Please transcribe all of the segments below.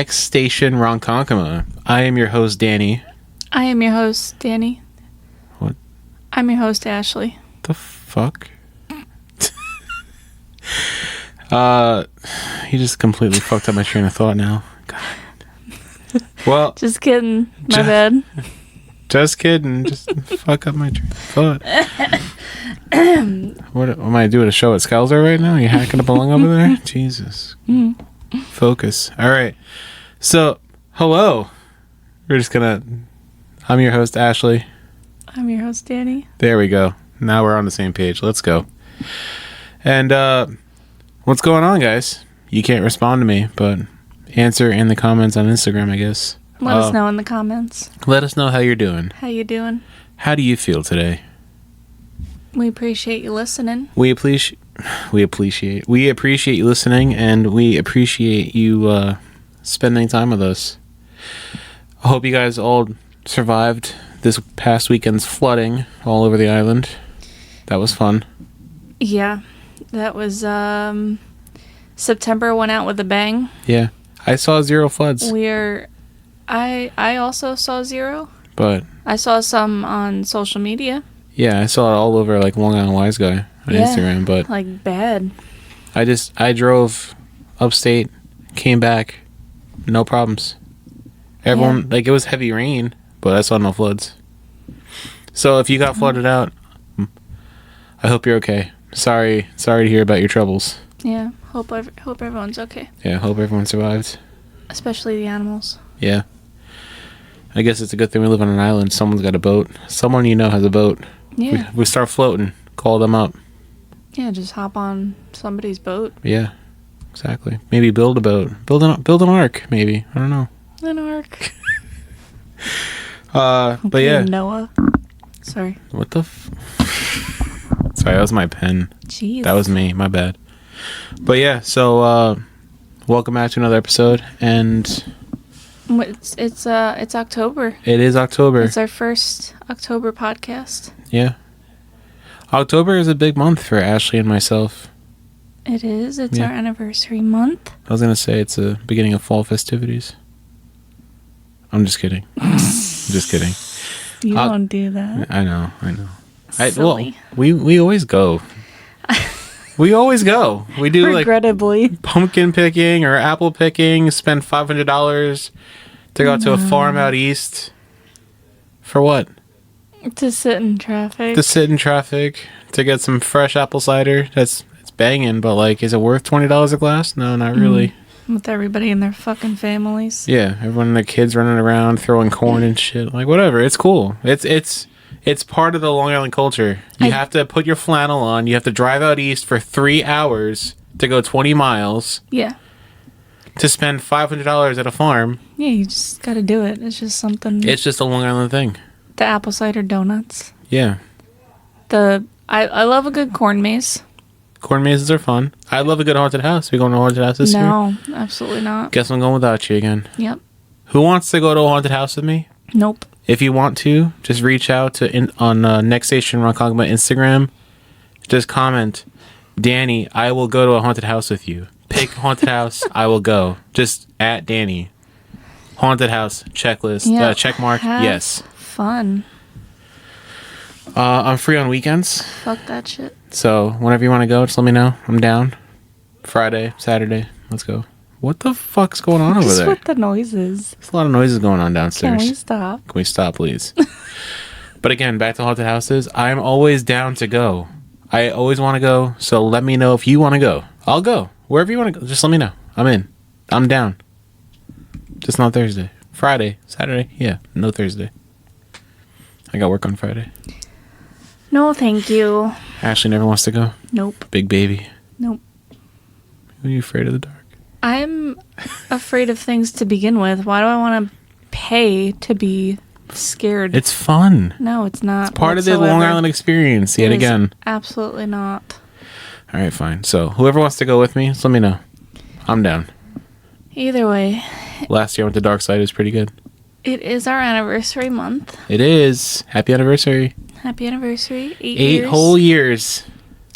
Next station, Ronkonkoma. I am your host, Danny. I am your host, Danny. What? I'm your host, Ashley. The fuck? You just completely fucked up my train of thought now. God. Well, just kidding. My bad. Just kidding. Just fuck up my train of thought. What am I doing? A show at Scalzer right now? You hacking up a lung over there? Jesus. Focus. All right. So, hello. I'm your host, Ashley. I'm your host, Danny. There we go. Now we're on the same page. Let's go. And, what's going on, guys? You can't respond to me, but answer in the comments on Instagram, I guess. Let us know in the comments. Let us know how you're doing. How you doing? How do you feel today? We appreciate you listening. We appreciate you listening, and we appreciate you spending time with us. I hope you guys all survived this past weekend's flooding all over the island. That was fun. Yeah, that was September went out with a bang. Yeah, I saw 0 floods. I also saw 0, but I saw some on social media. Yeah, I saw it all over like Long Island Wise Guy on Instagram, but like bad. I drove upstate, came back, no problems. Everyone like it was heavy rain, but I saw no floods. So if you got flooded out, I hope you're okay. Sorry to hear about your troubles. Yeah, hope everyone's okay. Yeah, hope everyone survived. Especially the animals. Yeah. I guess it's a good thing we live on an island. Someone's got a boat. Someone you know has a boat. Yeah. We start floating. Call them up. Yeah, just hop on somebody's boat. Yeah, exactly. Maybe build a boat. Build an ark, maybe. I don't know. An ark. But yeah. Noah. Sorry. What the Sorry, that was my pen. Jeez. That was me. My bad. But yeah, so welcome back to another episode, and it's October. It is October. It's our first October podcast. Yeah. October is a big month for Ashley and myself. It is. It's our anniversary month. I was going to say it's the beginning of fall festivities. I'm just kidding. Just kidding. You don't do that. I know. Silly. We always go. We always go. We do regrettably like pumpkin picking or apple picking, spend $500 to go to a farm out east. For what? To sit in traffic. To get some fresh apple cider. It's banging, but like, is it worth $20 a glass? No, not really. With everybody and their fucking families. Yeah, everyone and their kids running around throwing corn and shit. Like, whatever. It's cool. It's part of the Long Island culture. You have to put your flannel on. You have to drive out east for 3 hours to go 20 miles. Yeah. To spend $500 at a farm. Yeah, you just got to do it. It's just something. It's just a Long Island thing. The apple cider donuts. Yeah. I love a good corn maze. Corn mazes are fun. I love a good haunted house. We going to a haunted house this year? No, absolutely not. Guess I'm going without you again. Yep. Who wants to go to a haunted house with me? Nope. If you want to, just reach out on Next Station Ronkonkoma Instagram. Just comment, Danny, I will go to a haunted house with you. Pick a haunted house, I will go. Just at Danny. Haunted house checklist. Yeah, check mark. Yes. Fun. I'm free on weekends. Fuck that shit. So whenever you want to go, just let me know. I'm down. Friday, Saturday. Let's go. What the fuck's going on over there? What's with the noises? There's a lot of noises going on downstairs. Can we stop? Can we stop, please? But again, back to haunted houses. I'm always down to go. I always want to go, so let me know if you want to go. I'll go. Wherever you want to go, just let me know. I'm in. I'm down. Just not Thursday. Friday, Saturday, yeah, no Thursday. I got work on Friday. No, thank you. Ashley never wants to go? Nope. Big baby? Nope. Are you afraid of the dark? I'm afraid of things to begin with. Why do I want to pay to be scared? It's fun. No, it's not. It's part of the Long Island experience, yet again. Absolutely not. All right, fine. So whoever wants to go with me, just let me know. I'm down. Either way. Last year I went to Dark Side. It was pretty good. It is our anniversary month. It is. Happy anniversary. Happy anniversary. 8 years. 8 whole years.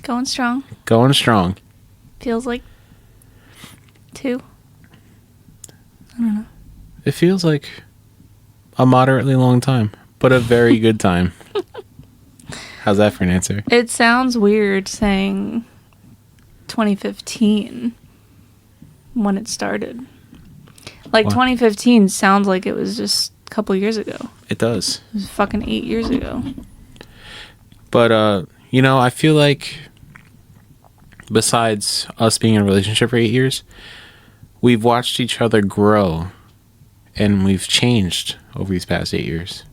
Going strong. Going strong. Feels like 2. I don't know. It feels like a moderately long time, but a very good time. How's that for an answer? It sounds weird saying 2015 when it started. Like, What? 2015 sounds like it was just a couple years ago. It does. It was fucking 8 years ago. But, I feel like besides us being in a relationship for 8 years, we've watched each other grow and we've changed over these past 8 years.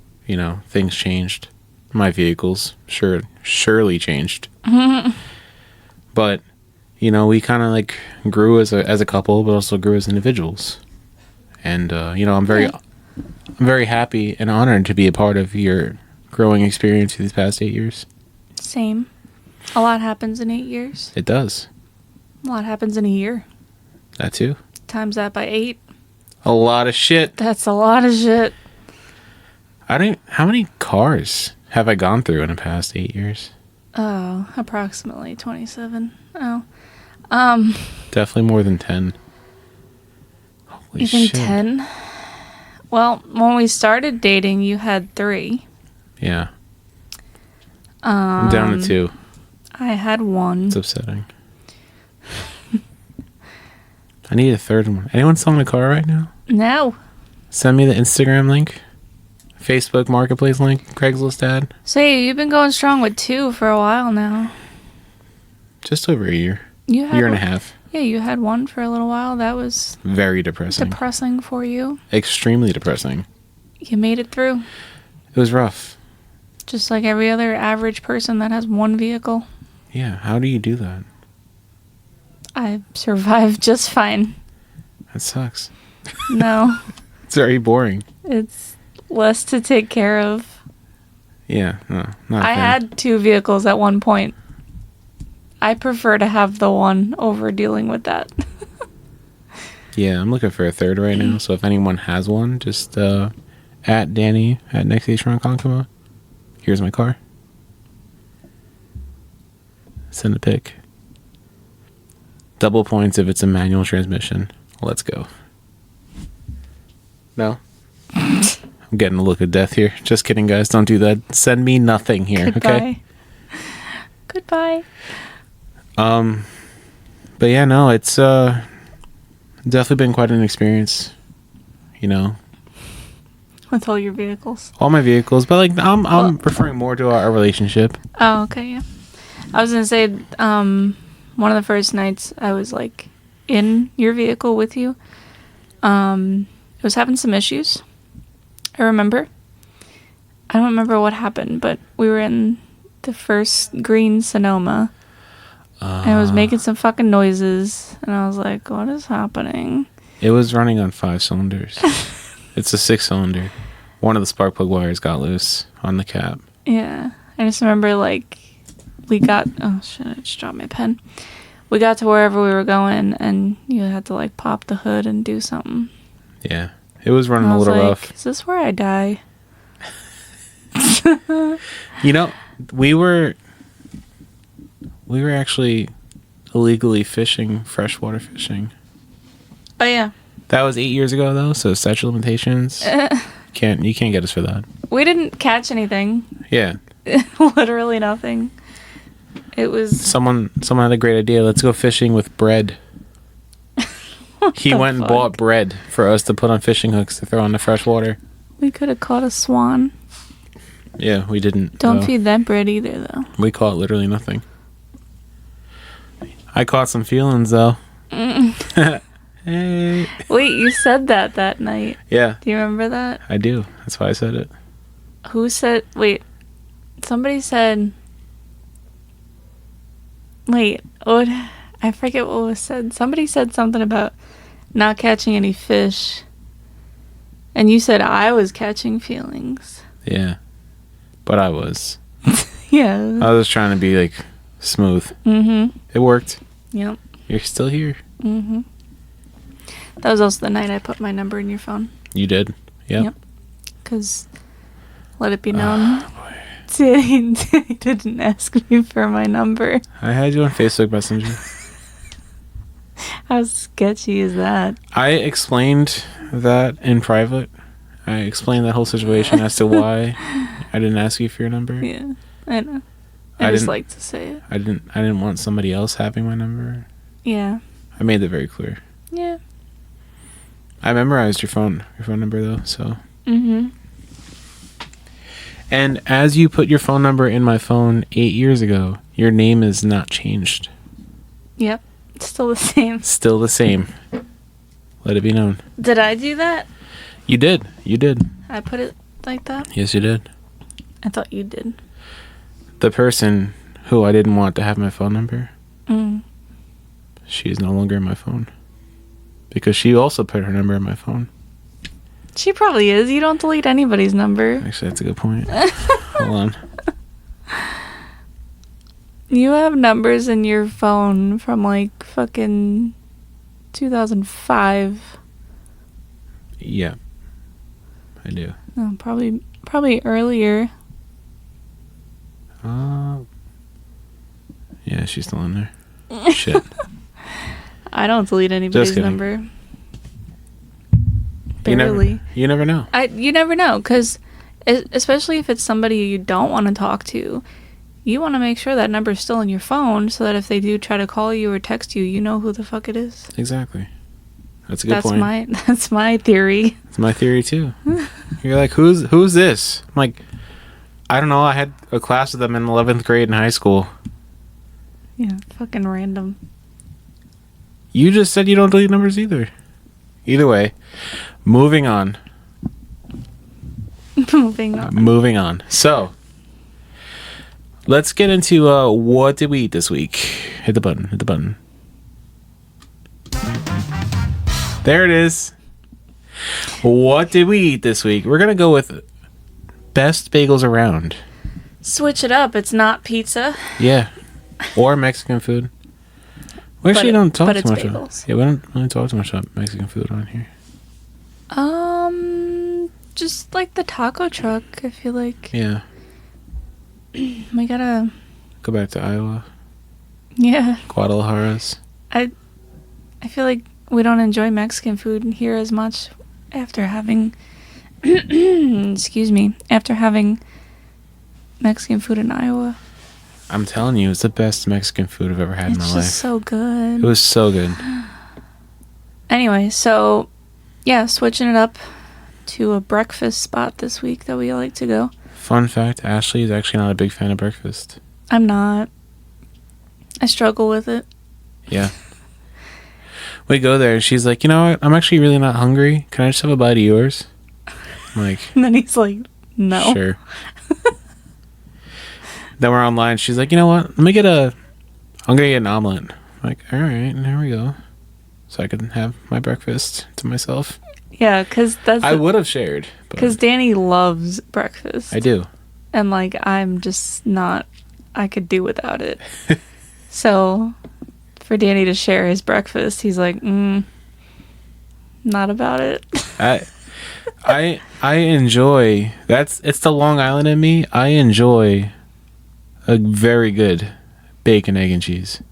Things changed. My vehicles surely changed. But, we kind of like grew as a couple, but also grew as individuals. And, I'm very happy and honored to be a part of your growing experience these past 8 years. Same. A lot happens in 8 years. It does. A lot happens in a year. That too. Times that by 8. A lot of shit. That's a lot of shit. How many cars have I gone through in the past 8 years? Oh, approximately 27. Oh. Definitely more than 10. Holy You think shit. 10? Well, when we started dating, you had 3. Yeah. I'm down to 2. I had 1. It's upsetting. I need a third one. Anyone selling a car right now? No. Send me the Instagram link, Facebook Marketplace link, Craigslist ad. Say, you've been going strong with 2 for a while now. Just over a year. You had Year and a half. Yeah, you had 1 for a little while. That was Very depressing. depressing for you. Extremely depressing. You made it through. It was rough. Just like every other average person that has 1 vehicle. Yeah, how do you do that? I survived just fine. That sucks. No, It's very boring. it's less to take care of. Yeah, no, not a I fan. had 2 vehicles at one point. I prefer to have the 1 over dealing with that. Yeah, I'm looking for a third right now, so if anyone has one, just at Danny at Next Station Ronkonkoma. Here's my car. Send a pic. Double points if it's a manual transmission. Let's go. No? I'm getting a look of death here. Just kidding, guys. Don't do that. Send me nothing here, Goodbye. okay? Goodbye. But yeah, no, it's definitely been quite an experience. With all your vehicles. All my vehicles, but like I'm referring more to our relationship. Oh, okay, yeah. I was gonna say, one of the first nights I was like in your vehicle with you, it was having some issues. I remember. I don't remember what happened, but we were in the first green Sonoma, and it was making some fucking noises, and I was like, "What is happening?" It was running on 5 cylinders. It's a 6-cylinder. One of the spark plug wires got loose on the cap. Yeah, I just remember like we got. Oh shit! I just dropped my pen. We got to wherever we were going, and you had to like pop the hood and do something. Yeah, it was running I a was little like, rough. Is this where I die? We were actually illegally fishing, freshwater fishing. Oh yeah, That was 8 years ago though, so statute of limitations. You can't get us for that. we didn't catch anything. Yeah. Literally nothing. It was. Someone had a great idea. Let's go fishing with bread. He the went and fuck? bought bread for us to put on fishing hooks to throw in the fresh water. We could have caught a swan. Yeah, we didn't. Don't feed that bread either, though. We caught literally nothing. I caught some feelings though. Hey. Wait, you said that night. Yeah, Do you remember that? I do. That's why I said it. Who said? Wait, somebody said. Wait, what? I forget what was said. Somebody said something about not catching any fish. And you said I was catching feelings. Yeah, but I was. Yeah. I was trying to be like smooth. Mm-hmm. It worked. Yep. You're still here. Mm-hmm. That was also the night I put my number in your phone. You did. Yep. Yep. Because, let it be known, he didn't ask me for my number. I had you on Facebook Messenger. How sketchy is that? I explained that in private. I explained that whole situation as to why I didn't ask you for your number. Yeah, I know. I I just didn't- like to say it. I didn't want somebody else having my number. Yeah. I made that very clear. Yeah. I memorized your phone number though, so. Mm-hmm. And as you put your phone number in my phone 8 years ago, your name is not changed. Yep. It's still the same. Still the same. Let it be known. Did I do that? You did. You did. I put it like that? Yes, you did. I thought you did. The person who I didn't want to have my phone number, Mm. she is no longer in my phone. Because she also put her number in my phone. She probably is. You don't delete anybody's number. Actually, that's a good point. Hold on. You have numbers in your phone from like fucking 2005. Yeah. I do. Oh, probably earlier. Yeah, she's still in there. Shit. I don't delete anybody's kidding. number. You Barely. never know. You never know, because especially if it's somebody you don't want to talk to, you want to make sure that number's still in your phone so that if they do try to call you or text you, you know who the fuck it is. Exactly. That's a good point. That's my theory. It's my theory too. You're like, who's this? I'm like, I don't know. I had a class with them in 11th grade in high school. Yeah, fucking random. You just said you don't delete numbers either. Either way, moving on. Moving on. So, let's get into what did we eat this week. Hit the button. There it is. What did we eat this week? We're going to go with best bagels around. Switch it up. It's not pizza. Yeah. Or Mexican food. We actually don't talk too much bagels. we don't really talk too much about Mexican food on here. Just like the taco truck, I feel like. Yeah. We gotta... Go back to Iowa. Yeah. Guadalajara's. I feel like we don't enjoy Mexican food here as much after having... excuse me. After having Mexican food in Iowa. I'm telling you, it's the best Mexican food I've ever had in my life. It's just so good. It was so good. Anyway, so yeah, switching it up to a breakfast spot this week that we like to go. Fun fact, Ashley is actually not a big fan of breakfast. I'm not. I struggle with it. Yeah. We go there and she's like, you know what? I'm actually really not hungry. Can I just have a bite of yours? I'm like, And then he's like, no. sure. Then we're online. She's like, you know what? I'm gonna get an omelet. I'm like, all right, and there we go. So I can have my breakfast to myself. Yeah, because I would have shared. Because Danny loves breakfast. I do. And like, I'm just not, I could do without it. So for Danny to share his breakfast, he's like, not about it. I enjoy, it's the Long Island in me. I enjoy a very good bacon, egg, and cheese.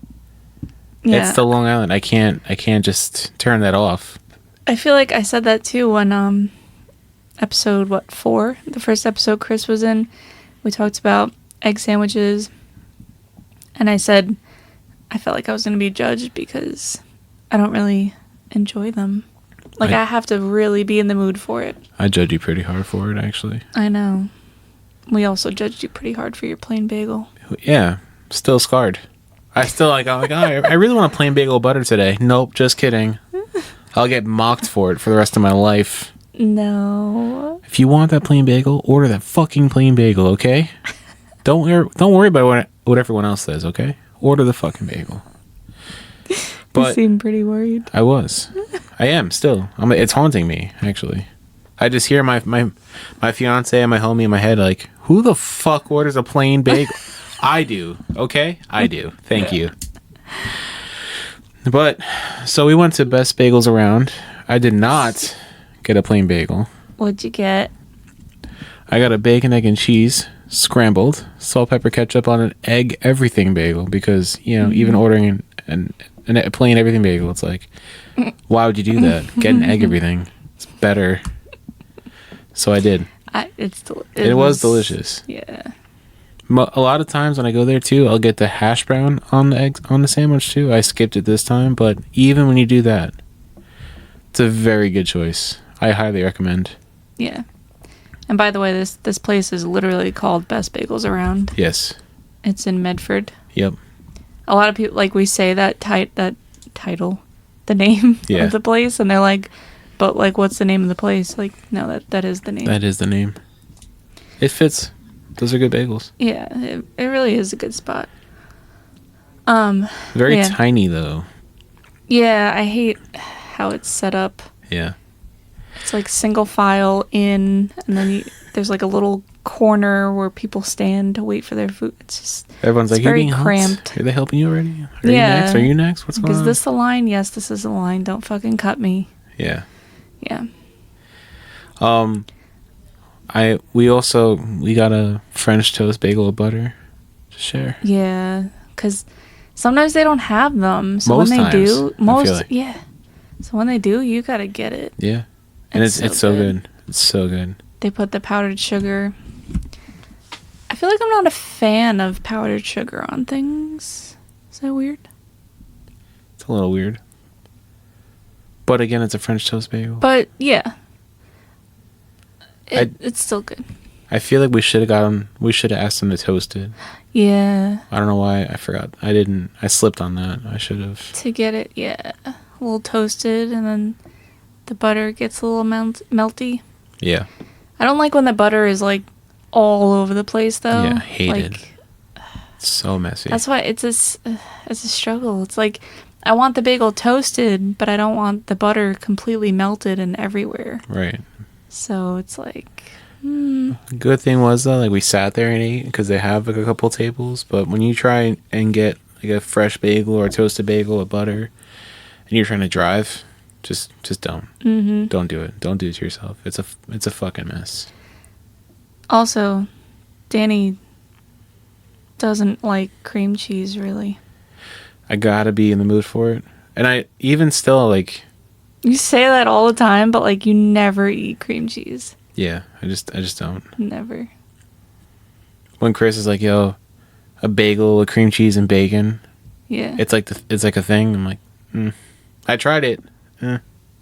Yeah. It's the Long Island. I can't just turn that off. I feel like I said that too when episode 4, the first episode Chris was in. We talked about egg sandwiches, and I said I felt like I was going to be judged because I don't really enjoy them. Like, I have to really be in the mood for it. I judge you pretty hard for it, actually. I know. We also judged you pretty hard for your plain bagel. Yeah, still scarred. I'm like, oh, I really want a plain bagel butter today. Nope, just kidding. I'll get mocked for it for the rest of my life. No. If you want that plain bagel, order that fucking plain bagel, okay? Don't worry about what everyone else says, okay? Order the fucking bagel. But you seem pretty worried. I was. I am still. It's haunting me, actually. I just hear my fiance and my homie in my head like, who the fuck orders a plain bagel? I do, okay? I do. Thank you. But, so we went to Best Bagels Around. I did not get a plain bagel. What'd you get? I got a bacon, egg, and cheese scrambled, salt, pepper, ketchup on an egg everything bagel because, even ordering a plain everything bagel, it's like, why would you do that? Get an egg everything. It's better. So I did. It was delicious. Yeah. A lot of times when I go there too, I'll get the hash brown on the eggs on the sandwich too. I skipped it this time, but even when you do that, it's a very good choice. I highly recommend. Yeah. And by the way, this place is literally called Best Bagels Around. Yes. It's in Medford. Yep. A lot of people, like, we say that title, the name of the place, and they're like, but, like, what's the name of the place? Like, no, that is the name. That is the name. It fits. Those are good bagels. Yeah, it really is a good spot. Very tiny, though. Yeah, I hate how it's set up. Yeah. It's like single file in, and then there's like a little corner where people stand to wait for their food. It's just everyone's like, very you're being cramped. Helped? Are they helping you already? Are you next? Are you next? What's going on? Is this the line? Yes, this is the line. Don't fucking cut me. Yeah. Yeah. We got a French toast bagel with butter to share. Yeah, because sometimes they don't have them. So most when they times, do, yeah. So when they do, you gotta get it. Yeah, and it's so good. It's so good. They put the powdered sugar. I feel like I'm not a fan of powdered sugar on things. Is that weird? It's a little weird. But again, it's a French toast bagel. But yeah. It's still good. I feel like we should have asked them to toast it. Yeah. I don't know why I forgot. I slipped on that. I should have. To get it, yeah. A little toasted, and then the butter gets a little melty. Yeah. I don't like when the butter is like all over the place, though. Yeah, hated. Like, it's so messy. That's why it's a struggle. It's like, I want the bagel toasted, but I don't want the butter completely melted and everywhere. Right. So it's like, Good thing was though, like we sat there and ate because they have like a couple tables. But when you try and get like a fresh bagel or a toasted bagel with butter, and you're trying to drive, just don't. Mm-hmm. Don't do it. Don't do it to yourself. It's a fucking mess. Also, Danny doesn't like cream cheese really. I gotta be in the mood for it, and I even still like. You say that all the time, but like you never eat cream cheese. Yeah, I just don't. Never. When Chris is like, "Yo, a bagel with cream cheese and bacon," yeah, it's like a thing. I'm like, I tried it.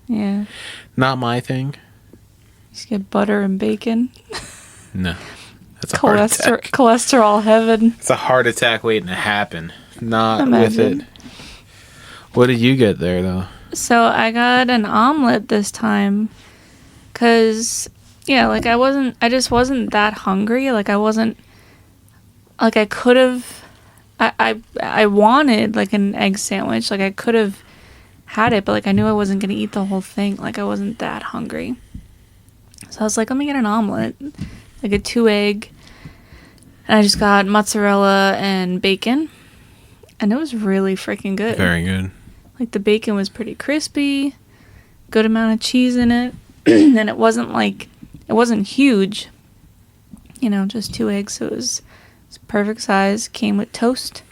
Yeah, not my thing. Just get butter and bacon. No, that's a heart attack. Cholesterol heaven. It's a heart attack waiting to happen. Not with it. What did you get there though? So I got an omelet this time, cause like I just wasn't that hungry. Like I wasn't, like I could have, I wanted like an egg sandwich. Like I could have had it, but like I knew I wasn't gonna eat the whole thing. Like I wasn't that hungry. So I was like, let me get an omelet, like a 2-egg. And I just got mozzarella and bacon, and it was really freaking good. Very good. Like the bacon was pretty crispy, good amount of cheese in it, and it wasn't huge, just 2 eggs, so it was perfect size. Came with toast.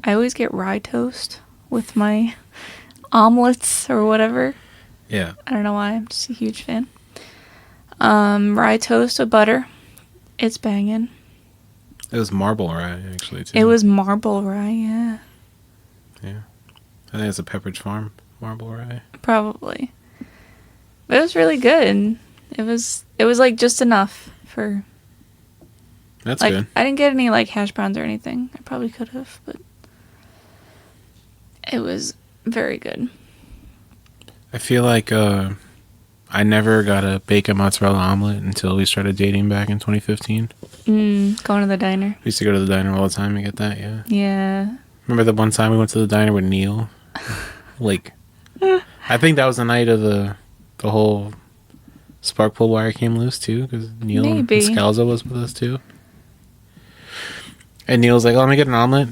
I always get rye toast with my omelets or whatever. Yeah. I don't know why, I'm just a huge fan. Rye toast with butter. It's banging. It was marble rye, actually, too. It was marble rye, yeah. Yeah. I think it's a Pepperidge Farm marble rye. Probably. But it was really good. It was like just enough for... That's like, good. I didn't get any like hash browns or anything. I probably could have, but it was very good. I feel like I never got a bacon mozzarella omelet until we started dating back in 2015. Going to the diner. We used to go to the diner all the time and get that, yeah. Yeah. Remember the one time we went to the diner with Neil? Like, I think that was the night of the whole spark plug wire came loose, too, because Neil and Scalzo was with us, too. And Neil's like, oh, let me get an omelet.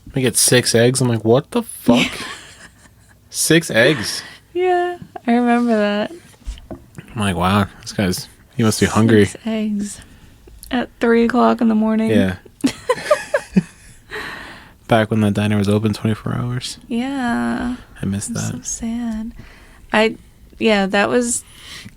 Let me get 6 eggs. I'm like, what the fuck? 6 eggs? Yeah, I remember that. I'm like, wow, he must be hungry. 6 eggs. At 3 o'clock in the morning. Yeah. Back when the diner was open 24 hours. Yeah. I missed that. So sad. yeah, that was.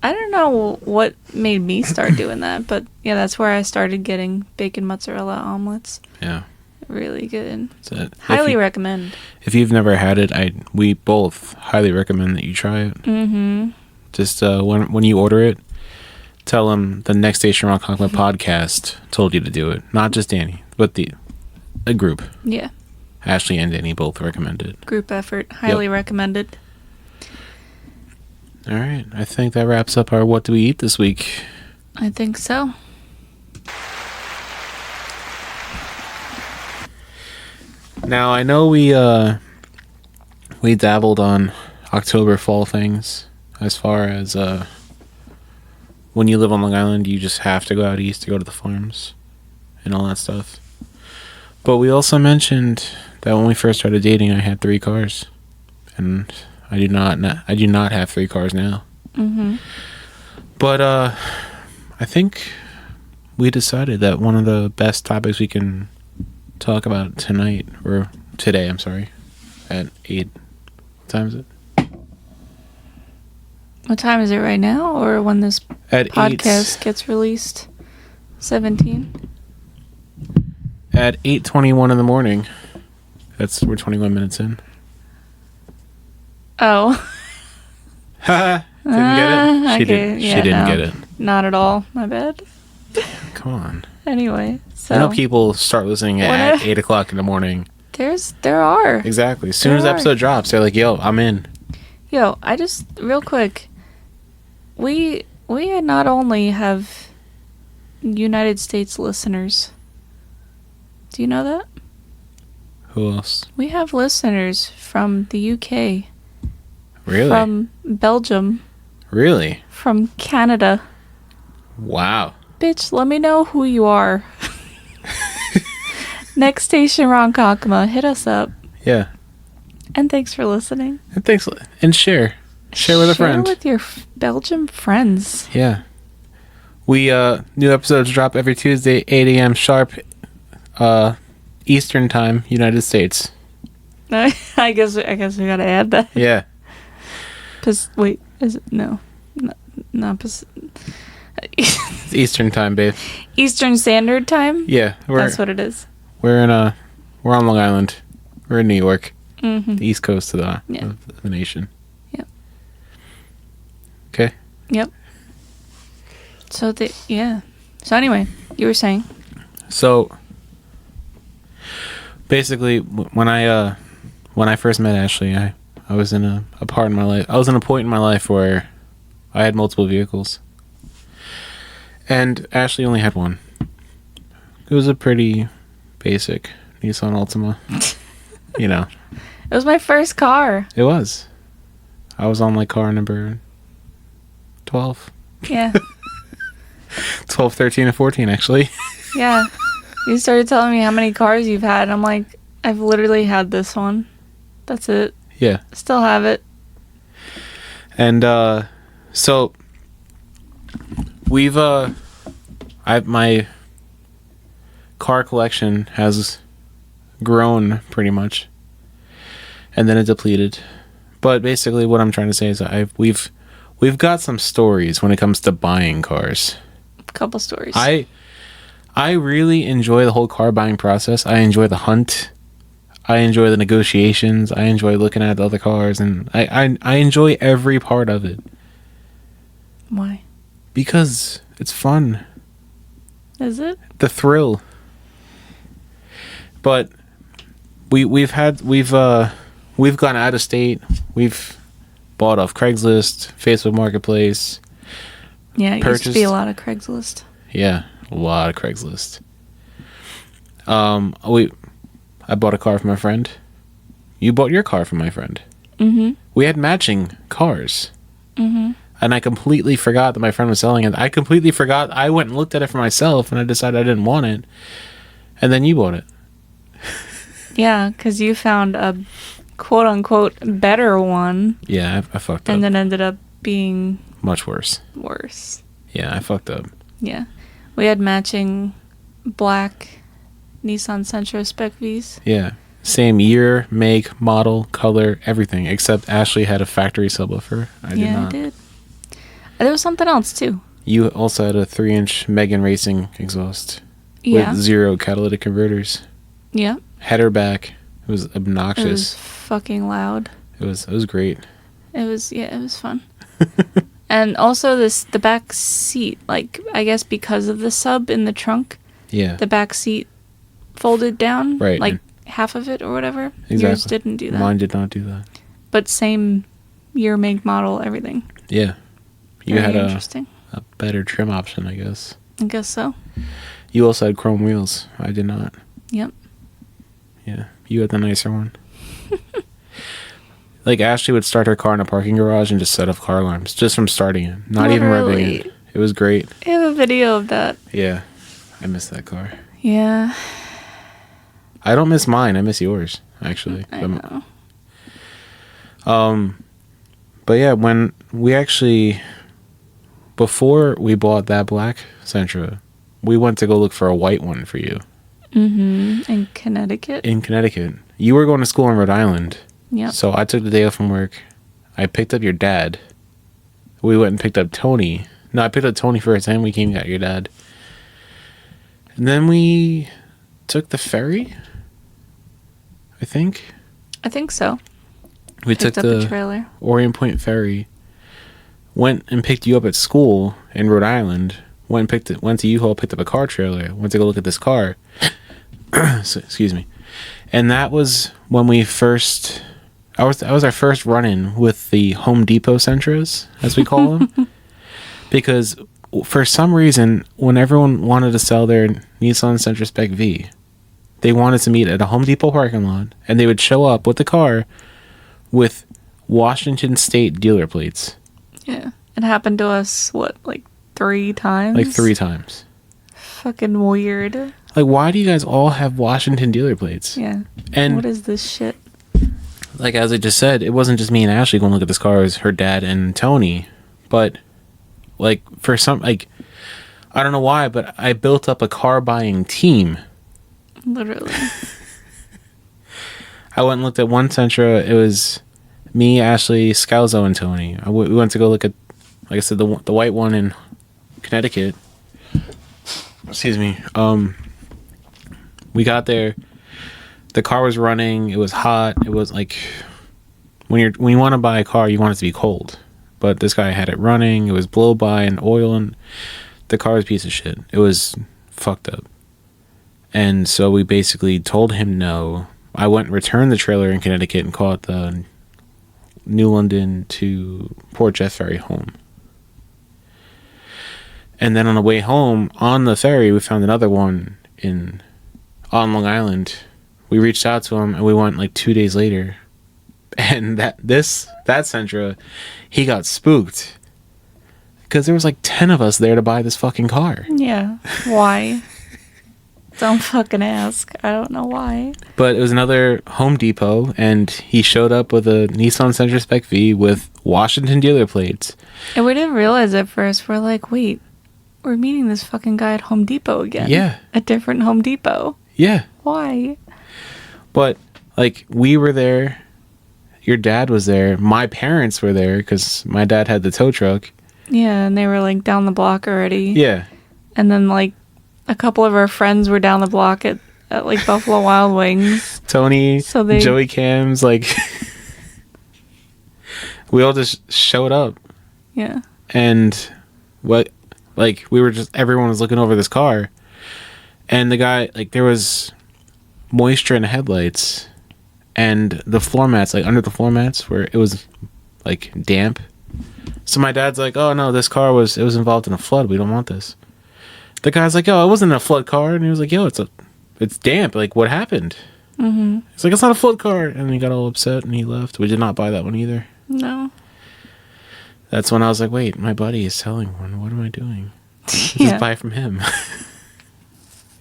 I don't know what made me start doing that, but yeah, that's where I started getting bacon mozzarella omelets. Yeah. Really good. That's it. Highly recommend. If you've never had it, we both highly recommend that you try it. Mm-hmm. Just when you order it, tell them the Next Station Ronkonkoma podcast told you to do it. Not just Danny, but a group. Yeah. Ashley and Danny both recommended. Group effort. Highly recommended. All right. I think that wraps up our What Do We Eat this week. I think so. Now, I know we dabbled on October fall things as far as when you live on Long Island, you just have to go out east to go to the farms and all that stuff. But we also mentioned that when we first started dating, I had 3 cars, and I do not have 3 cars now. Mm-hmm. But I think we decided that one of the best topics we can talk about tonight, or today, I'm sorry, at 8. What time is it? What time is it right now, or when this At podcast gets released? 17? At 8:21 in the morning. We're 21 minutes in. Oh. Haha. Didn't get it? She didn't get it. Not at all. My bad. Come on. Anyway, so I know people start listening at 8 o'clock in the morning. There are. Exactly. As soon as the episode drops, they're like, yo, I'm in. Yo, I just, real quick, we not only have United States listeners. Do you know that? Who else? We have listeners from the UK. Really? From Belgium. Really? From Canada. Wow. Bitch, let me know who you are. Next Station Ronkonkoma, hit us up. Yeah. And thanks for listening. And thanks. And share. Share with a friend. Share with your Belgium friends. Yeah. We, new episodes drop every Tuesday, 8 a.m. sharp, Eastern Time, United States. I guess we gotta add that. Yeah. Wait, is it? No. Not It's Eastern Time, babe. Eastern Standard Time? Yeah. That's what it is. We're on Long Island. We're in New York. Mm-hmm. The East Coast of the nation. Yep. Okay. Yep. So So anyway, you were saying. So basically, when I first met Ashley, I was in a part in my life. I was in a point in my life where I had multiple vehicles, and Ashley only had one. It was a pretty basic Nissan Altima. You know. It was my first car. It was. I was on like car number 12. Yeah. 12, 13, and 14, actually. Yeah. You started telling me how many cars you've had. And I'm like, I've literally had this one. That's it. Yeah. Still have it. And so we've my car collection has grown pretty much, and then it depleted. But basically, what I'm trying to say is we've got some stories when it comes to buying cars. A couple stories. I really enjoy the whole car buying process. I enjoy the hunt. I enjoy the negotiations. I enjoy looking at the other cars, and I enjoy every part of it. Why? Because it's fun. Is it? The thrill. But we've gone out of state. We've bought off Craigslist, Facebook Marketplace. Yeah, it used to be a lot of Craigslist. Yeah, a lot of Craigslist. I bought a car from my friend. You bought your car from my friend. Mm-hmm. We had matching cars. Mm-hmm. And I completely forgot that my friend was selling it. I completely forgot. I went and looked at it for myself, and I decided I didn't want it. And then you bought it. Yeah, because you found a quote-unquote better one. Yeah, I fucked up. And then ended up being... much worse. Worse. Yeah, I fucked up. Yeah. We had matching black Nissan Sentra Spec Vs. Yeah. Same year, make, model, color, everything. Except Ashley had a factory subwoofer. I did not. I did. There was something else too. You also had a 3-inch Megan Racing exhaust. Yeah. With 0 catalytic converters. Yeah. Header back. It was obnoxious. It was fucking loud. It was great. It was fun. And also the back seat, like, I guess because of the sub in the trunk, Yeah. the back seat folded down, right, like half of it or whatever. Exactly. Yours didn't do that. Mine did not do that. But same year, make, model, everything. Yeah. You Very had interesting. a better trim option, I guess. I guess so. You also had chrome wheels. I did not. Yep. Yeah. You had the nicer one. Like, Ashley would start her car in a parking garage and just set off car alarms just from starting it. Not even revving it. It was great. I have a video of that. Yeah. I miss that car. Yeah. I don't miss mine. I miss yours, actually. I know. But yeah, when we actually, before we bought that black Sentra, we went to go look for a white one for you. Mm-hmm. In Connecticut? In Connecticut. You were going to school in Rhode Island. Yeah. So I took the day off from work. I picked up your dad. We went and picked up Tony. No, I picked up Tony first, and we came and got your dad. And then we took the ferry, I think. I think so. We Picked took up a the trailer. Orient Point ferry, went and picked you up at school in Rhode Island, went to U-Haul, picked up a car trailer, went to go look at this car. So, excuse me. And that was when we first... that was our first run-in with the Home Depot Sentras, as we call them. Because for some reason, when everyone wanted to sell their Nissan Sentra Spec V, they wanted to meet at a Home Depot parking lot, and they would show up with the car with Washington State dealer plates. Yeah. It happened to us, what, like 3 times? Like 3 times. Fucking weird. Like, why do you guys all have Washington dealer plates? Yeah. And what is this shit? like, as I just said, it wasn't just me and Ashley going to look at this car. It was her dad and Tony. But, like, for some, like, I don't know why, but I built up a car buying team. Literally. I went and looked at one Sentra. It was me, Ashley, Scalzo, and Tony. We went to go look at, like I said, the white one in Connecticut. Excuse me. We got there. The car was running. It was hot. It was like when you want to buy a car, you want it to be cold. But this guy had it running. It was blow by and oil, and the car was a piece of shit. It was fucked up. And so we basically told him no. I went and returned the trailer in Connecticut and caught the New London to Port Jeff ferry home. And then on the way home, on the ferry, we found another one on Long Island. We reached out to him, and we went like 2 days later. And that Sentra, he got spooked. Because there was like 10 of us there to buy this fucking car. Yeah. Why? Don't fucking ask. I don't know why. But it was another Home Depot, and he showed up with a Nissan Sentra Spec V with Washington dealer plates. And we didn't realize at first. We're like, wait, we're meeting this fucking guy at Home Depot again. Yeah. A different Home Depot. Yeah. Why? But, like, we were there. Your dad was there. My parents were there because my dad had the tow truck. Yeah, and they were, like, down the block already. Yeah. And then, like, a couple of our friends were down the block at like, Buffalo Wild Wings. Tony, Joey Cams, like... we all just showed up. Yeah. And everyone was looking over this car. And the guy, like, there was moisture in the headlights. And the floor mats, like, under the floor mats, where it was, like, damp. So my dad's like, oh, no, this car was involved in a flood. We don't want this. The guy's like, yo, it wasn't a flood car. And he was like, yo, it's damp. Like, what happened? Mm-hmm. He's like, it's not a flood car. And he got all upset and he left. We did not buy that one either. No. That's when I was like, wait, my buddy is selling one. What am I doing? Yeah. Just buy from him.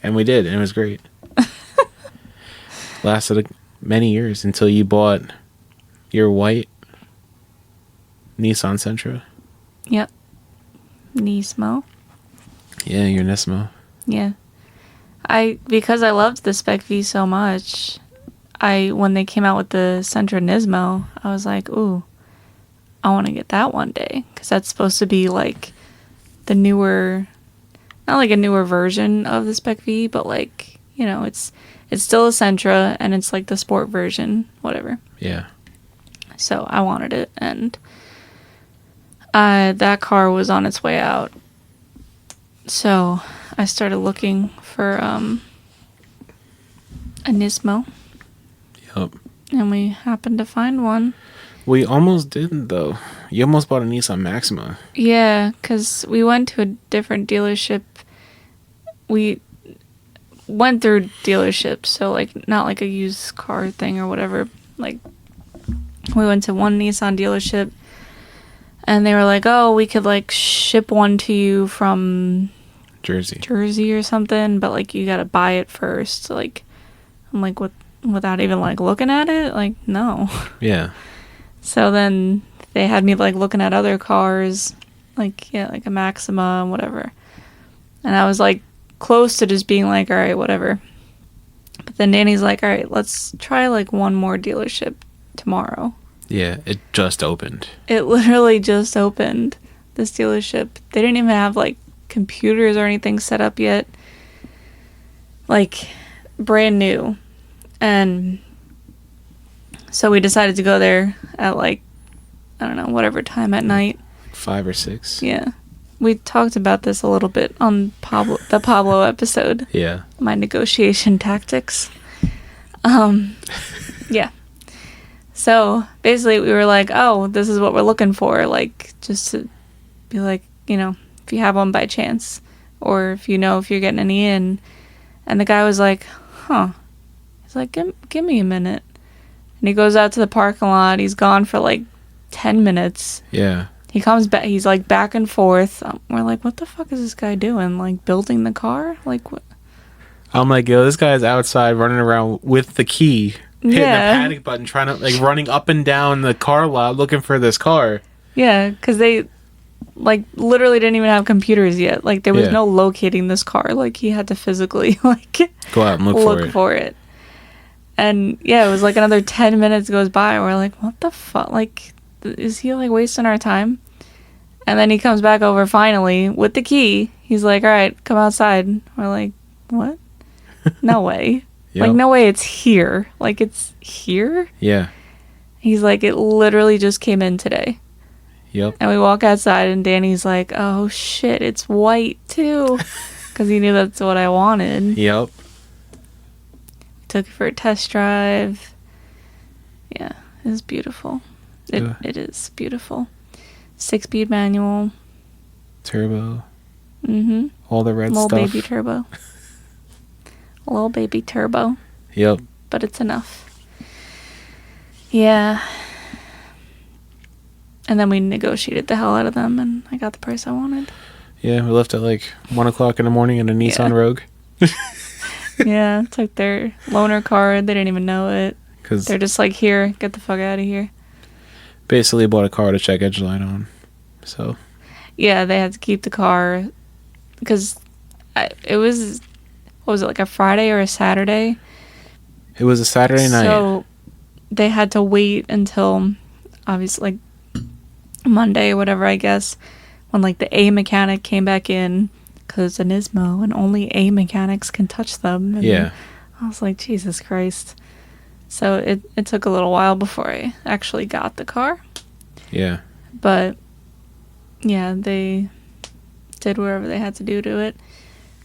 And we did, and it was great. Lasted many years until you bought your white Nissan Sentra. Yep. Nismo. Yeah, your Nismo. Yeah. Because I loved the Spec V so much, when they came out with the Sentra Nismo, I was like, ooh, I want to get that one day. Because that's supposed to be like the newer, not like a newer version of the Spec V, but like, you know, it's still a Sentra and it's like the sport version, whatever. Yeah. So I wanted it, and that car was on its way out. So I started looking for a Nismo. Yep. And we happened to find one. We almost didn't, though. You almost bought a Nissan Maxima. Yeah, because we went to a different dealership. We went through dealerships, so like not like a used car thing or whatever. Like we went to one Nissan dealership, and they were like, "Oh, we could like ship one to you from Jersey or something, but like you gotta buy it first." Like I'm like, what? Without even like looking at it, like no. Yeah. So then they had me like looking at other cars, like like a Maxima and whatever. And I was like close to just being like, all right, whatever. But then Danny's like, all right, let's try like one more dealership tomorrow. Yeah, it just opened. It literally just opened, this dealership. They didn't even have like computers or anything set up yet. Like brand new. And so we decided to go there at like, I don't know, whatever time at night. 5 or 6. Yeah. We talked about this a little bit on the Pablo episode. Yeah. My negotiation tactics. Yeah. So basically we were like, oh, this is what we're looking for. Like, just to be like, you know, if you have one by chance, or if you know if you're getting any in. And the guy was like, huh. He's like, give me a minute. And he goes out to the parking lot. He's gone for like 10 minutes. Yeah. He comes back. He's like back and forth. We're like, what the fuck is this guy doing? Like building the car? Like what? I'm like, yo, this guy's outside running around with the key, hitting the panic button, trying to like running up and down the car lot looking for this car. Yeah, because they like literally didn't even have computers yet. Like there was no locating this car. Like he had to physically like go out and look for it. And yeah, it was like another 10 minutes goes by. And we're like, what the fuck? Like, is he like wasting our time? And then he comes back over finally with the key. He's like, all right, come outside. We're like, what? No way. Yep. Like, no way it's here. Like, it's here? Yeah. He's like, it literally just came in today. Yep. And we walk outside and Danny's like, oh shit, it's white too. Because he knew that's what I wanted. Yep. Took it for a test drive. Yeah, it was beautiful. It is beautiful. 6-speed manual. Turbo. Mm-hmm. All the red Little stuff. baby turbo. Little baby turbo. Yep. But it's enough. Yeah. And then we negotiated the hell out of them, and I got the price I wanted. Yeah, we left at like 1 o'clock in the morning in a Nissan Rogue. Yeah, took their loaner card. They didn't even know it. Cause they're just like, here, get the fuck out of here. Basically bought a car to check Edgeline on. So. Yeah, they had to keep the car because it was, what was it, like a Friday or a Saturday? It was a Saturday night. So they had to wait until, obviously, like Monday or whatever, I guess, when like the A mechanic came back in. Because it's a Nismo and only A mechanics can touch them. And yeah. I was like, Jesus Christ. So it took a little while before I actually got the car. Yeah. But, yeah, they did whatever they had to do to it.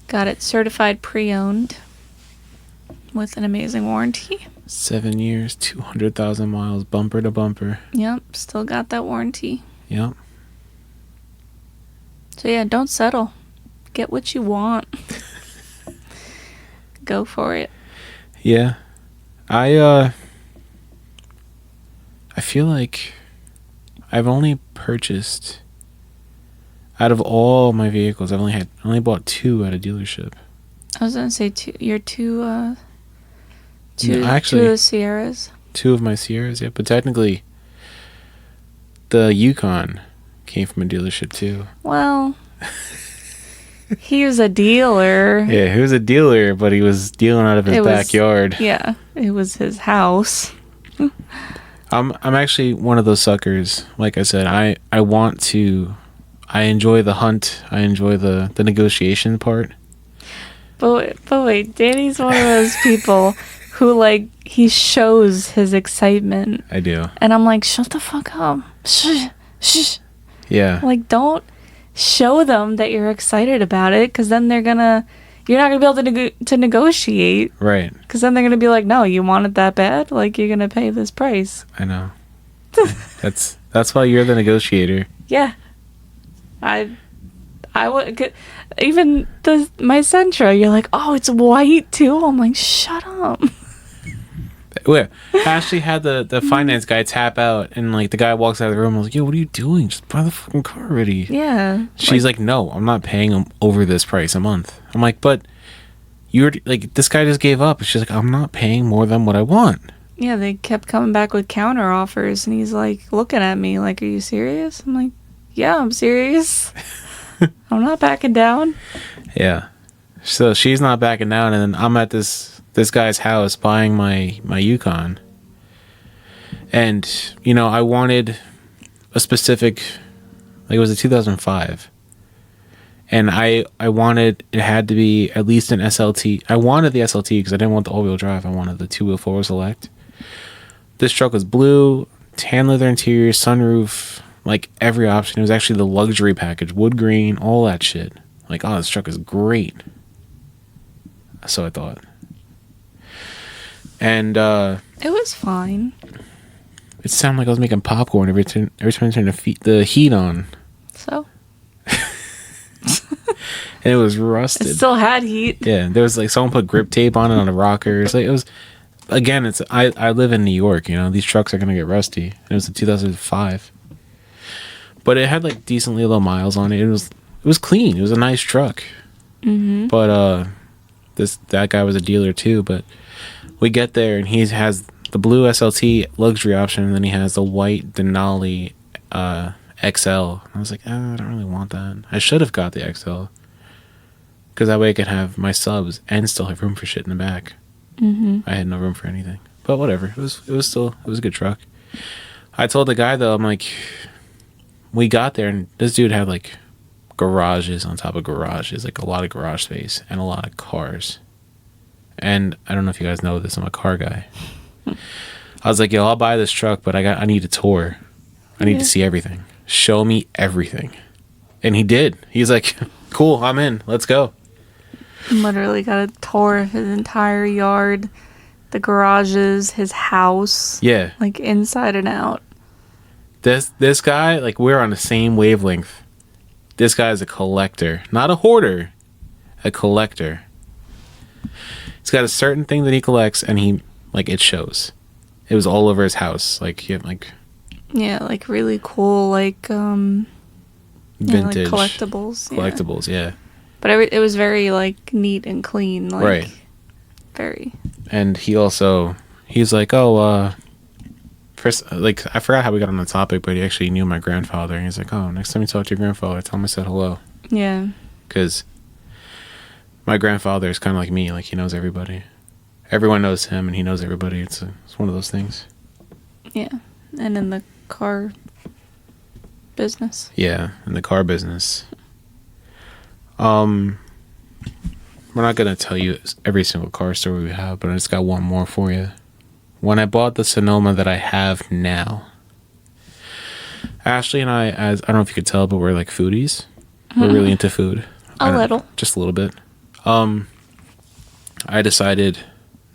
Got it certified pre-owned with an amazing warranty. 7 years, 200,000 miles, bumper to bumper. Yep, still got that warranty. Yep. So, yeah, don't settle. Get what you want. Go for it. Yeah. I feel like I've only purchased out of all my vehicles, I've only bought 2 at a dealership. I was gonna say two of the Sierras. 2 of my Sierras, yeah. But technically the Yukon came from a dealership too. Well, He was a dealer. Yeah, he was a dealer, but he was dealing out of his backyard. Yeah, it was his house. I'm actually one of those suckers. Like I said, I enjoy the hunt. I enjoy the negotiation part. But wait, Danny's one of those people who, like, he shows his excitement. I do. And I'm like, shut the fuck up. Shh. Yeah. Like, don't show them that you're excited about it, because then you're not gonna be able to negotiate. Right. Because then they're gonna be like, no, you want it that bad? Like, you're gonna pay this price. I know. That's why you're the negotiator. Yeah. I would even my Sentra. You're like, oh, it's white too. I'm like, shut up. Where Ashley had the finance guy tap out, and like the guy walks out of the room. I was like, yo, what are you doing? Just buy the fucking car already. Yeah. She's like, no, I'm not paying him over this price a month. I'm like, but you're like, this guy just gave up. She's like, I'm not paying more than what I want. Yeah, they kept coming back with counter offers, and he's like looking at me like, are you serious? I'm like, yeah, I'm serious. I'm not backing down. Yeah. So she's not backing down, and then I'm at this guy's house buying my Yukon. And, you know, I wanted a specific, like, it was a 2005. And I wanted, it had to be at least an SLT. I wanted the SLT because I didn't want the all-wheel drive. I wanted the two-wheel four-wheel select. This truck was blue, tan leather interior, sunroof, like every option. It was actually the luxury package, wood grain, all that shit. Like, oh, this truck is great. So I thought. And it was fine. It sounded like I was making popcorn every time I turned the heat on. So? And it was rusted. It still had heat. Yeah, there was like someone put grip tape on it on the rockers. Like, it was, again, it's I live in New York, you know, these trucks are gonna get rusty. And it was a 2005. But it had like decently low miles on it. It was clean. It was a nice truck. Mm-hmm. But that guy was a dealer too. But we get there and he has the blue SLT luxury option, and then he has the white Denali XL. And I was like, I don't really want that. I should have got the XL, because that way I could have my subs and still have room for shit in the back. Mm-hmm. I had no room for anything. But whatever. It was a good truck. I told the guy though, I'm like, we got there and this dude had like garages on top of garages, like a lot of garage space and a lot of cars. And I don't know if you guys know this, I'm a car guy. I was like, yo, I'll buy this truck, but I need a tour. I need to see everything. Show me everything. And he did. He's like, cool, I'm in. Let's go. Literally got a tour of his entire yard, the garages, his house. Yeah. Like inside and out. This guy, like, we're on the same wavelength. This guy is a collector. Not a hoarder. A collector. He's got a certain thing that he collects, and he, like, it shows. It was all over his house. Like, he had, like... Yeah, like, really cool, like, vintage. like collectibles. Collectibles, yeah. But it was very, like, neat and clean. Like, right. Very. And he's like, oh, first, like, I forgot how we got on the topic, but he actually knew my grandfather. And he's like, oh, next time you talk to your grandfather, tell him I said hello. Yeah. Because my grandfather is kind of like me. Like, he knows everybody. Everyone knows him, and he knows everybody. It's one of those things. Yeah. And in the car business. Yeah, in the car business. We're not going to tell you every single car story we have, but I just got one more for you. When I bought the Sonoma that I have now, Ashley and I don't know if you could tell, but we're like foodies. We're really into food. A little. Just a little bit. I decided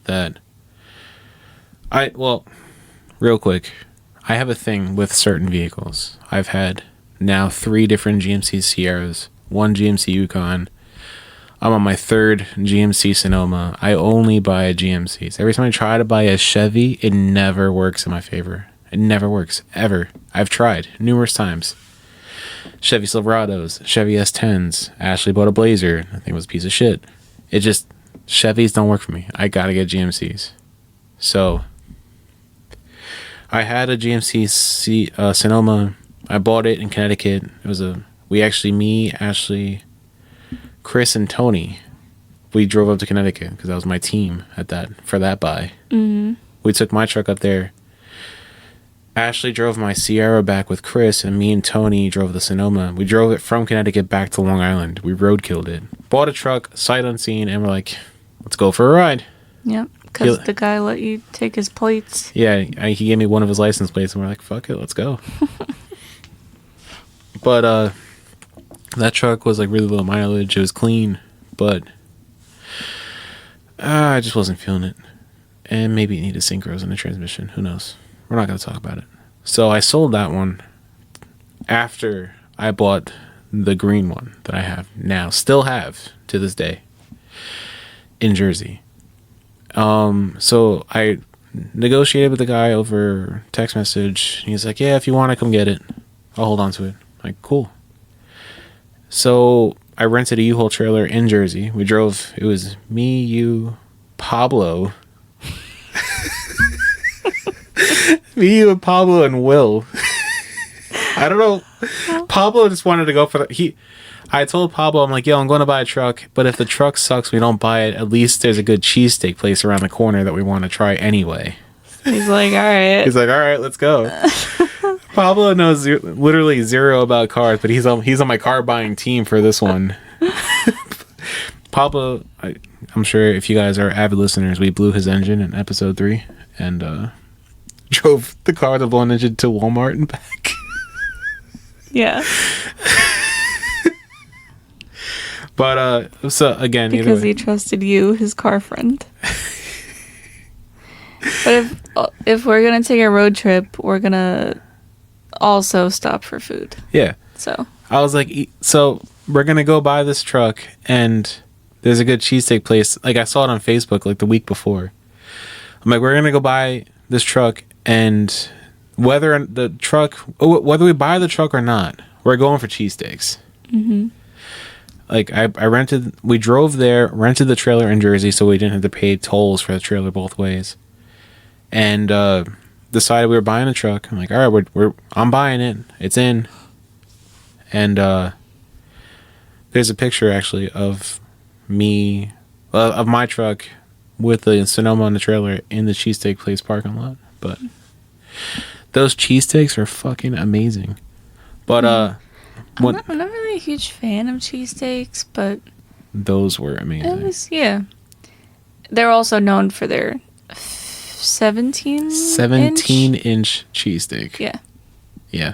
that real quick, I have a thing with certain vehicles. I've had now 3 different GMC Sierras, 1 GMC Yukon. I'm on my 3rd GMC Sonoma. I only buy GMCs. Every time I try to buy a Chevy, it never works in my favor. It never works, ever. I've tried numerous times. Chevy Silverados, Chevy S10s. Ashley bought a Blazer. I think it was a piece of shit. It just, Chevys don't work for me. I gotta get GMCs. So, I had a GMC Sonoma. I bought it in Connecticut. It was me, Ashley, Chris and Tony, we drove up to Connecticut because that was my team for that buy. Mm-hmm. We took my truck up there. Ashley drove my Sierra back with Chris, and me and Tony drove the Sonoma. We drove it from Connecticut back to Long Island. We roadkilled it. Bought a truck, sight unseen, and we're like, let's go for a ride. Yep, because the guy let you take his plates. Yeah, he gave me one of his license plates, and we're like, fuck it, let's go. But that truck was like really low mileage. It was clean, but I just wasn't feeling it. And maybe it needed synchros in the transmission. Who knows? We're not going to talk about it. So I sold that one after I bought the green one that I have now. Still have to this day in Jersey. So I negotiated with the guy over text message. He's like, yeah, if you want to come get it, I'll hold on to it. I'm like, cool. So I rented a U-Haul trailer in Jersey. We drove, it was me, you, Pablo. Me, you, and Pablo, and Will. I don't know. Pablo just wanted to go for I told Pablo, I'm like, yo, I'm going to buy a truck, but if the truck sucks, we don't buy it. At least there's a good cheesesteak place around the corner that we want to try anyway. He's like, all right. He's like, all right, let's go. Pablo knows literally zero about cars, but he's on my car buying team for this one. Pablo, I'm sure if you guys are avid listeners, we blew his engine in episode 3 and drove the car with a blown engine to Walmart and back. Yeah. But so again, because he trusted you, his car friend. But if we're gonna take a road trip, we're gonna also stop for food. Yeah. So I was like, so we're gonna go buy this truck, and there's a good cheesesteak place. Like I saw it on Facebook like the week before. I'm like, we're gonna go buy this truck, and whether we buy the truck or not, we're going for cheesesteaks. Mm-hmm. Like we drove there, rented the trailer in Jersey, so we didn't have to pay tolls for the trailer both ways, and decided we were buying a truck. I'm like, all right, I'm buying it. It's in, and there's a picture actually of me, of my truck with the Sonoma on the trailer in the cheesesteak place parking lot. But those cheesesteaks are fucking amazing. But I'm not really a huge fan of cheesesteaks, but those were amazing. They're also known for their 17 inch cheesesteak. Yeah.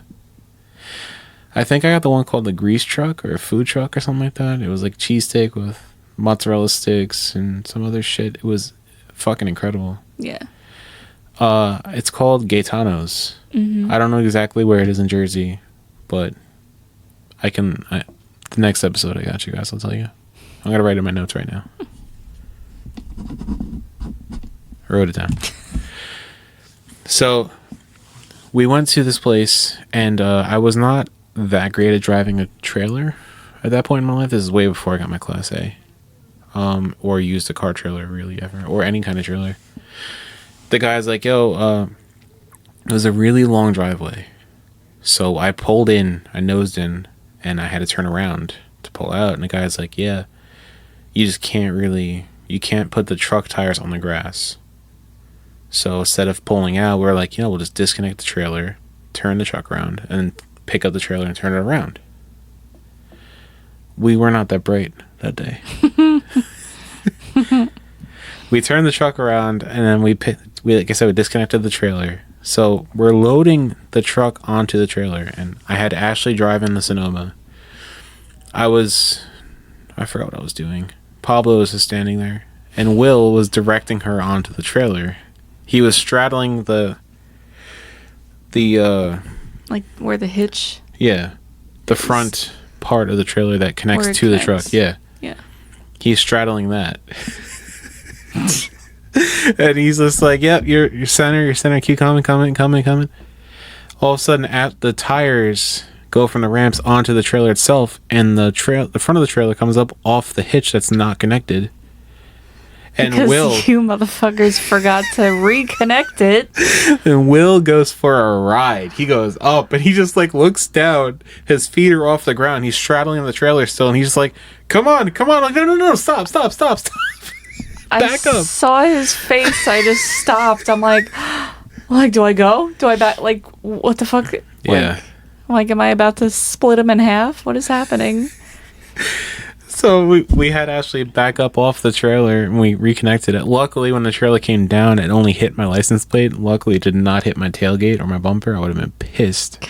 I think I got the one called the grease truck or a food truck or something like that. It was like cheesesteak with mozzarella sticks and some other shit. It was fucking incredible. Yeah. It's called Gaetano's. Mm-hmm. I don't know exactly where it is in Jersey, but the next episode I got you guys, I'll tell you. I'm gonna write in my notes right now. I wrote it down. So we went to this place, and I was not that great at driving a trailer at that point in my life. This is way before I got my Class A, or used a car trailer really ever, or any kind of trailer. The guy's like, yo, it was a really long driveway. So I pulled in, I nosed in, and I had to turn around to pull out. And the guy's like, yeah, you just you can't put the truck tires on the grass. So instead of pulling out, we're like, we'll just disconnect the trailer, turn the truck around, and pick up the trailer and turn it around. We were not that bright that day. We turned the truck around, and then we like I said, we disconnected the trailer. So we're loading the truck onto the trailer, and I had Ashley driving the Sonoma. I forgot what I was doing. Pablo was just standing there, and Will was directing her onto the trailer. He was straddling the like where the hitch. Yeah, the front part of the trailer that connects to the truck. Yeah. He's straddling that. And he's just like, yep, your center, keep coming. All of a sudden, the tires go from the ramps onto the trailer itself, and the front of the trailer comes up off the hitch that's not connected. And because Will you motherfuckers forgot to reconnect it. and Will goes for a ride. He goes up and he just like looks down. His feet are off the ground. He's straddling the trailer still, and he's just like, "Come on, come on!" Like, no, stop. I Back up. saw his face. I just stopped. I'm like, do I go? Do I back? Like, what the fuck? Yeah. Like, am I about to split him in half? What is happening? So we had Ashley back up off the trailer and we reconnected it. Luckily, when the trailer came down, it only hit my license plate. Luckily, it did not hit my tailgate or my bumper. I would have been pissed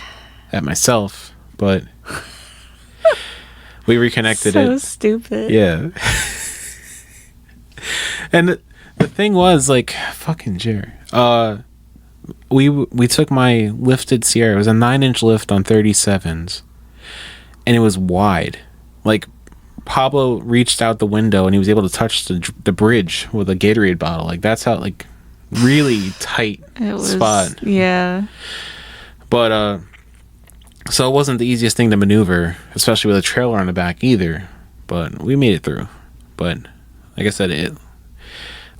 at myself, but we reconnected it. So stupid. Yeah. And the thing was, like, fucking Jer. We took my lifted Sierra. It was a 9-inch lift on 37s, and it was wide. Like, Pablo reached out the window and he was able to touch the bridge with a Gatorade bottle. Like, that's how, like, really tight spot. Yeah. But so it wasn't the easiest thing to maneuver, especially with a trailer on the back either. But we made it through. But like I said,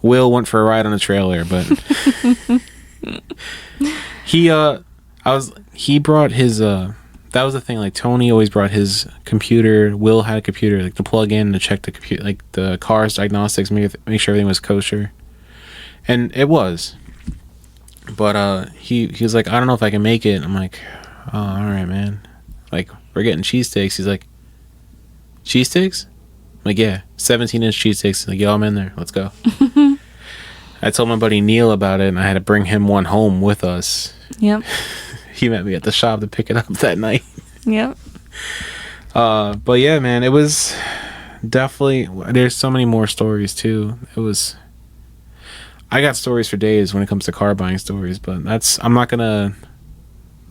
Will went for a ride on a trailer, but he brought his that was the thing, like, Tony always brought his computer. Will had a computer, like, to plug in to check the computer, like the car's diagnostics, make sure everything was kosher, and it was. But he was like, I don't know if I can make it. I'm like, oh, all right, man. Like, we're getting cheesesteaks. He's like, cheesesteaks? I'm like, yeah, 17-inch cheesesteaks. Like, yo, I'm in there. Let's go. I told my buddy Neil about it, and I had to bring him one home with us. Yep. He met me at the shop to pick it up that night. Yep. But yeah, man, it was definitely. There's so many more stories too. I got stories for days when it comes to car buying stories, but I'm not gonna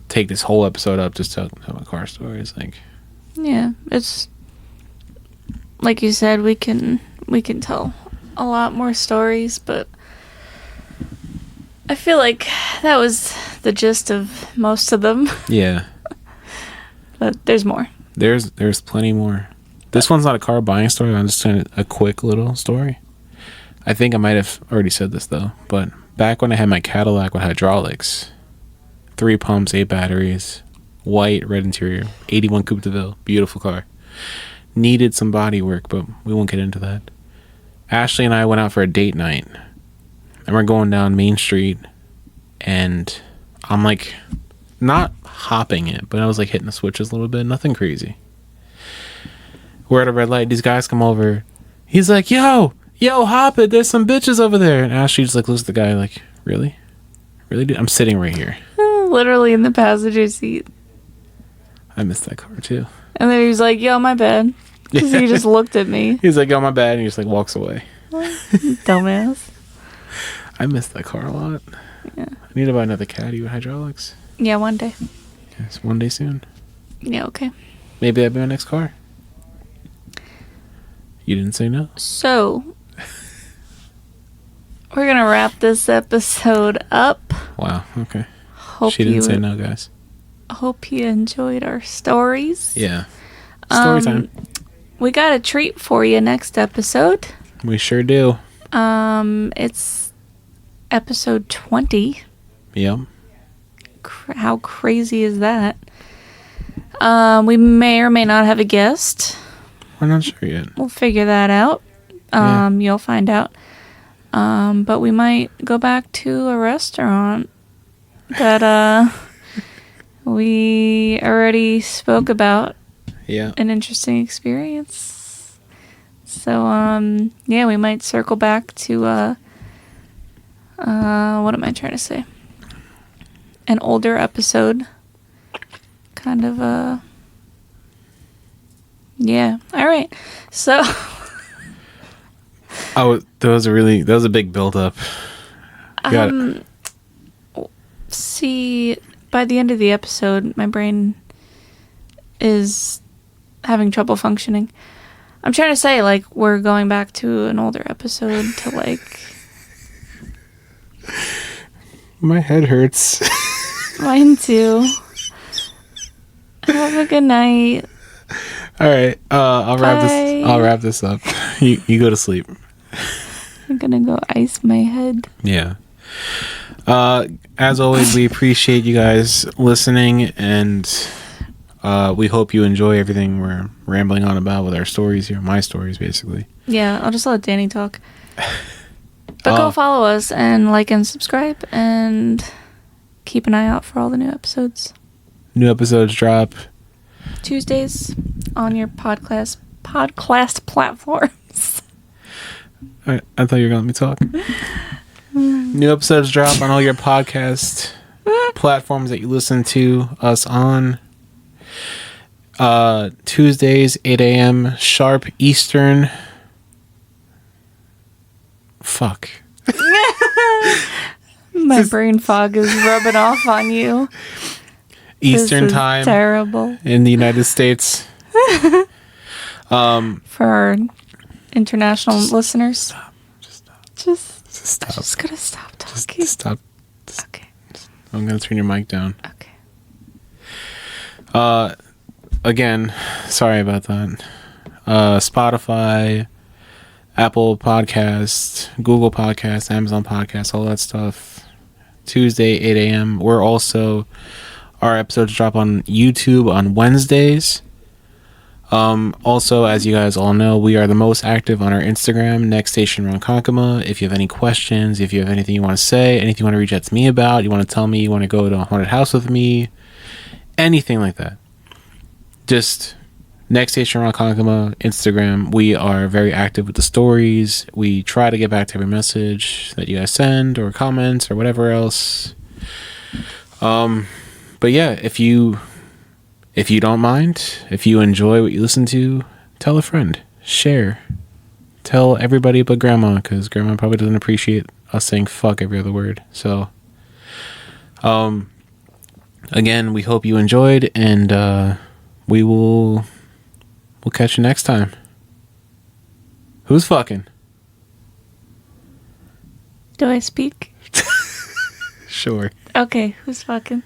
take this whole episode up just to talk about car stories. Like, yeah, it's like you said, we can tell a lot more stories, but I feel like that was the gist of most of them. Yeah. But there's more. There's plenty more. This one's not a car buying story. I'm just telling a quick little story. I think I might have already said this though, but back when I had my Cadillac with hydraulics, 3 pumps, 8 batteries, white, red interior, 81 Coupe de Ville, beautiful car. Needed some body work, but we won't get into that. Ashley and I went out for a date night, and we're going down Main Street, and I'm like, not hopping it, but I was like hitting the switches a little bit, nothing crazy. We're at a red light, these guys come over, he's like, yo, hop it, there's some bitches over there, and Ashley just like looks at the guy like, really, dude? I'm sitting right here. Literally in the passenger seat. I missed that car too. And then he was like, yo, my bad. Because he just looked at me. He's like, yo, my bad, and he just like walks away. Dumbass. I missed that car a lot. Yeah. I need to buy another Caddy with hydraulics. Yeah, one day. Yes, one day soon. Yeah, okay. Maybe that'll be my next car. You didn't say no? So, we're going to wrap this episode up. Wow, okay. Hope she didn't say no, guys. Hope you enjoyed our stories. Yeah. Story time. We got a treat for you next episode. We sure do. It's episode 20. Yep. How crazy is that? We may or may not have a guest. We're not sure yet. We'll figure that out. You'll find out. But we might go back to a restaurant that we already spoke about. Yeah. An interesting experience. So, yeah, we might circle back to, what am I trying to say? An older episode. Kind of, yeah. All right. So. Oh, that was a big build up. See, by the end of the episode, my brain is having trouble functioning. I'm trying to say, like, we're going back to an older episode to, like... My head hurts. Mine too. Have a good night. All right, I'll wrap this up. You go to sleep. I'm gonna go ice my head. Yeah. As always, we appreciate you guys listening, and we hope you enjoy everything we're rambling on about with our stories here. My stories, basically. Yeah, I'll just let Danny talk. But go follow us and like and subscribe, and keep an eye out for all the new episodes. New episodes drop Tuesdays on your podcast platforms. I thought you were going to let me talk. New episodes drop on all your podcast platforms that you listen to us on. Tuesdays, 8 a.m. sharp Eastern. Fuck. My brain fog is rubbing off on you. Eastern This is time. terrible. In the United States. For our international listeners. Just I'm just gonna stop Just talking. stop. Okay. I'm gonna turn your mic down. Okay. Again, sorry about that. Spotify, Apple Podcasts, Google Podcasts, Amazon Podcasts, all that stuff. Tuesday, 8 a.m. Our episodes drop on YouTube on Wednesdays. Also, as you guys all know, we are the most active on our Instagram, Next Station Ronkonkoma. If you have any questions, if you have anything you want to say, anything you want to reach out to me about, you want to tell me you want to go to a haunted house with me, anything like that, just Next Station Ronkonkoma, Instagram. We are very active with the stories. We try to get back to every message that you guys send or comments or whatever else. But yeah, if you don't mind, if you enjoy what you listen to, tell a friend, share, tell everybody but grandma, because grandma probably doesn't appreciate us saying fuck every other word. So, again, we hope you enjoyed, and we'll catch you next time. Who's fucking? Do I speak? Sure. Okay, who's fucking?